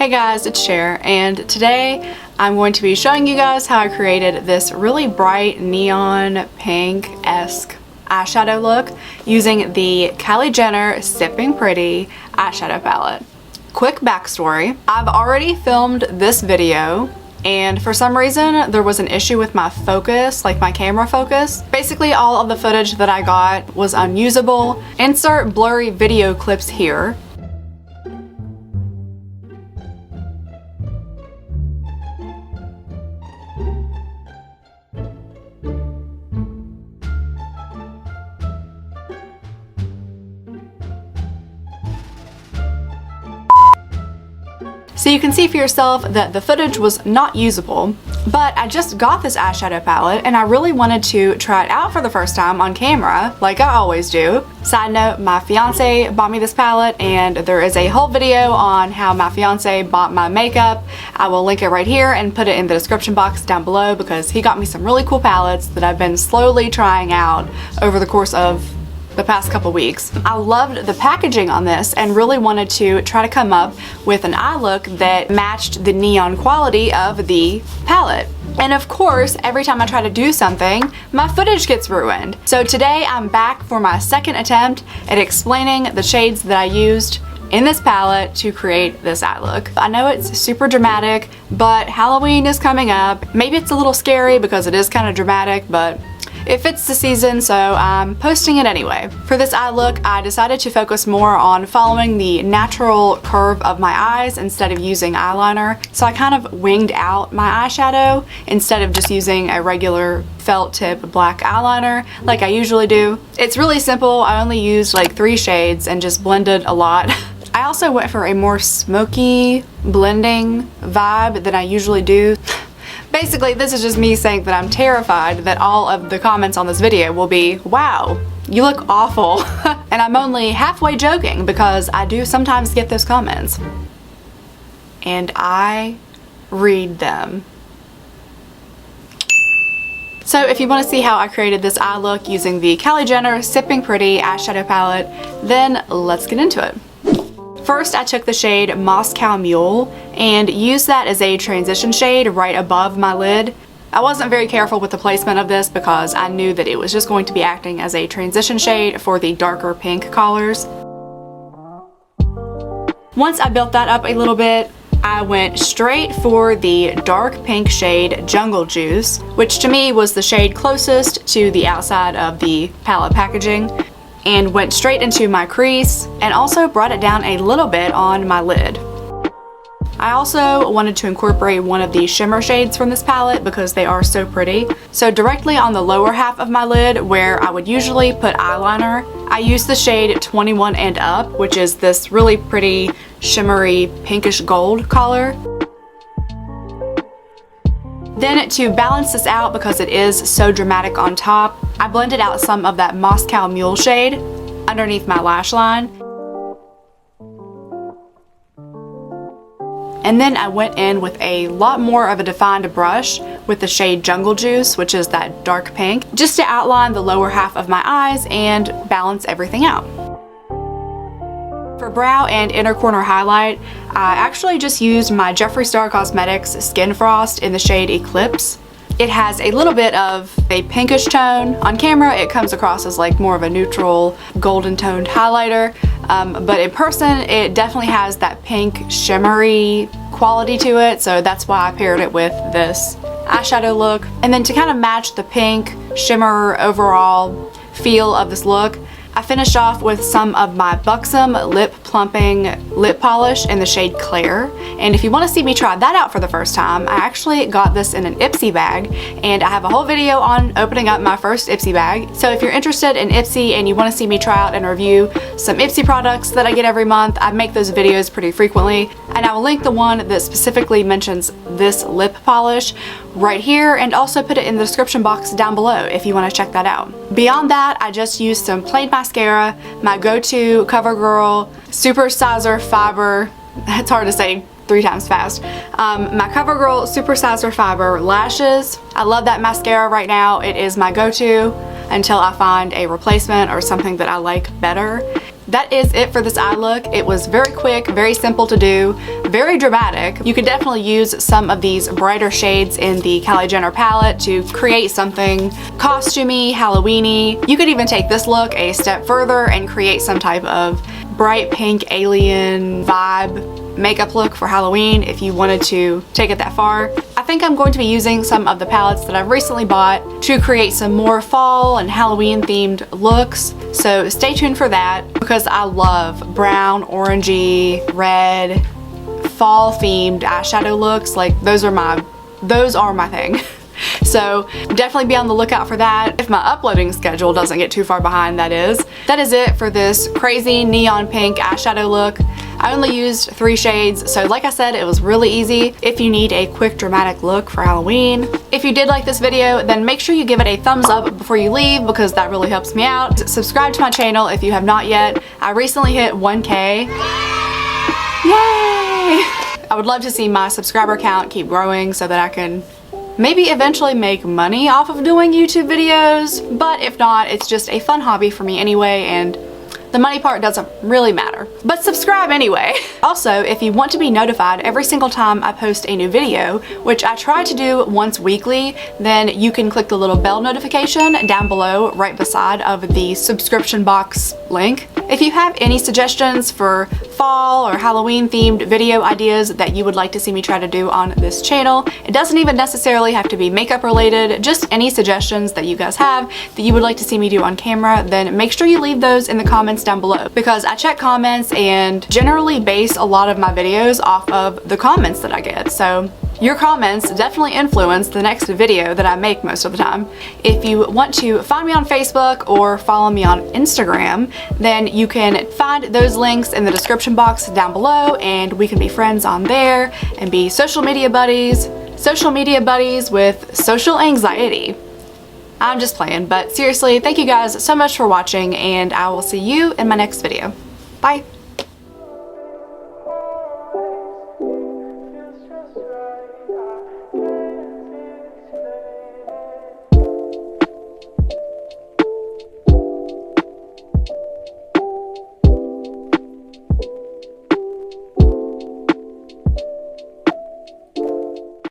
Hey guys, it's Cher, and today I'm going to be showing you guys how I created this really bright neon pink-esque eyeshadow look using the Kylie Jenner Sipping Pretty eyeshadow palette. Quick backstory, I've already filmed this video and for some reason there was an issue with my focus, like my camera focus. Basically all of the footage that I got was unusable. Insert blurry video clips here. So you can see for yourself that the footage was not usable, but I just got this eyeshadow palette and I really wanted to try it out for the first time on camera, like I always do. Side note, my fiance bought me this palette and there is a whole video on how my fiance bought my makeup. I will link it right here and put it in the description box down below because he got me some really cool palettes that I've been slowly trying out over the course of the past couple weeks. I loved the packaging on this and really wanted to try to come up with an eye look that matched the neon quality of the palette. And of course, every time I try to do something, my footage gets ruined. So today I'm back for my second attempt at explaining the shades that I used in this palette to create this eye look. I know it's super dramatic, but Halloween is coming up. Maybe it's a little scary because it is kind of dramatic, but it fits the season, so I'm posting it anyway. For this eye look, I decided to focus more on following the natural curve of my eyes instead of using eyeliner. So I kind of winged out my eyeshadow instead of just using a regular felt tip black eyeliner like I usually do. It's really simple. I only used like 3 shades and just blended a lot. I also went for a more smoky blending vibe than I usually do. Basically, this is just me saying that I'm terrified that all of the comments on this video will be, wow, you look awful. And I'm only halfway joking because I do sometimes get those comments. And I read them. So if you want to see how I created this eye look using the Kylie Jenner Sipping Pretty eyeshadow palette, then let's get into it. First, I took the shade Moscow Mule and used that as a transition shade right above my lid. I wasn't very careful with the placement of this because I knew that it was just going to be acting as a transition shade for the darker pink colors. Once I built that up a little bit, I went straight for the dark pink shade Jungle Juice, which to me was the shade closest to the outside of the palette packaging, and went straight into my crease and also brought it down a little bit on my lid. I also wanted to incorporate one of the shimmer shades from this palette because they are so pretty. So directly on the lower half of my lid where I would usually put eyeliner, I used the shade 21 and Up, which is this really pretty shimmery pinkish gold color. Then to balance this out because it is so dramatic on top, I blended out some of that Moscow Mule shade underneath my lash line. And then I went in with a lot more of a defined brush with the shade Jungle Juice, which is that dark pink, just to outline the lower half of my eyes and balance everything out. For brow and inner corner highlight, I actually just used my Jeffree Star Cosmetics Skin Frost in the shade Eclipse. It has a little bit of a pinkish tone. On camera, it comes across as like more of a neutral golden toned highlighter, but in person, it definitely has that pink shimmery quality to it, so that's why I paired it with this eyeshadow look. And then to kind of match the pink shimmer overall feel of this look, I finished off with some of my Buxom Lip Plumping Lip Polish in the shade Claire. And if you want to see me try that out for the first time, I actually got this in an Ipsy bag, and I have a whole video on opening up my first Ipsy bag. So if you're interested in Ipsy and you want to see me try out and review some Ipsy products that I get every month, I make those videos pretty frequently. And I will link the one that specifically mentions this lip polish right here and also put it in the description box down below if you want to check that out. Beyond that, I just used some plain mascara, my go-to CoverGirl Super Sizer Fiber, it's hard to say 3 times fast, my CoverGirl Super Sizer Fiber lashes. I love that mascara right now. It is my go-to until I find a replacement or something that I like better. that is it for this eye look. It was very quick, very simple to do, very dramatic. You could definitely use some of these brighter shades in the Kylie Jenner palette to create something costumey, Halloween-y. You could even take this look a step further and create some type of bright pink alien vibe makeup look for Halloween if you wanted to take it that far. I think I'm going to be using some of the palettes that I've recently bought to create some more fall and Halloween themed looks, so stay tuned for that because I love brown, orangey, red, fall themed eyeshadow looks. Like those are my thing. So definitely be on the lookout for that if my uploading schedule doesn't get too far behind, that is. That is it for this crazy neon pink eyeshadow look. I only used 3 shades, so like I said, it was really easy if you need a quick dramatic look for Halloween. If you did like this video, then make sure you give it a thumbs up before you leave because that really helps me out. Subscribe to my channel if you have not yet. I recently hit 1K. Yay! I would love to see my subscriber count keep growing so that I can maybe eventually make money off of doing YouTube videos, but if not, it's just a fun hobby for me anyway, and the money part doesn't really matter. But subscribe anyway. Also, if you want to be notified every single time I post a new video, which I try to do once weekly, then you can click the little bell notification down below right beside of the subscription box link. If you have any suggestions for fall or Halloween themed video ideas that you would like to see me try to do on this channel, it doesn't even necessarily have to be makeup related, just any suggestions that you guys have that you would like to see me do on camera, then make sure you leave those in the comments down below because I check comments and generally base a lot of my videos off of the comments that I get. So your comments definitely influence the next video that I make most of the time. If you want to find me on Facebook or follow me on Instagram, then you can find those links in the description box down below and we can be friends on there and be social media buddies with social anxiety. I'm just playing, but seriously, thank you guys so much for watching and I will see you in my next video. Bye!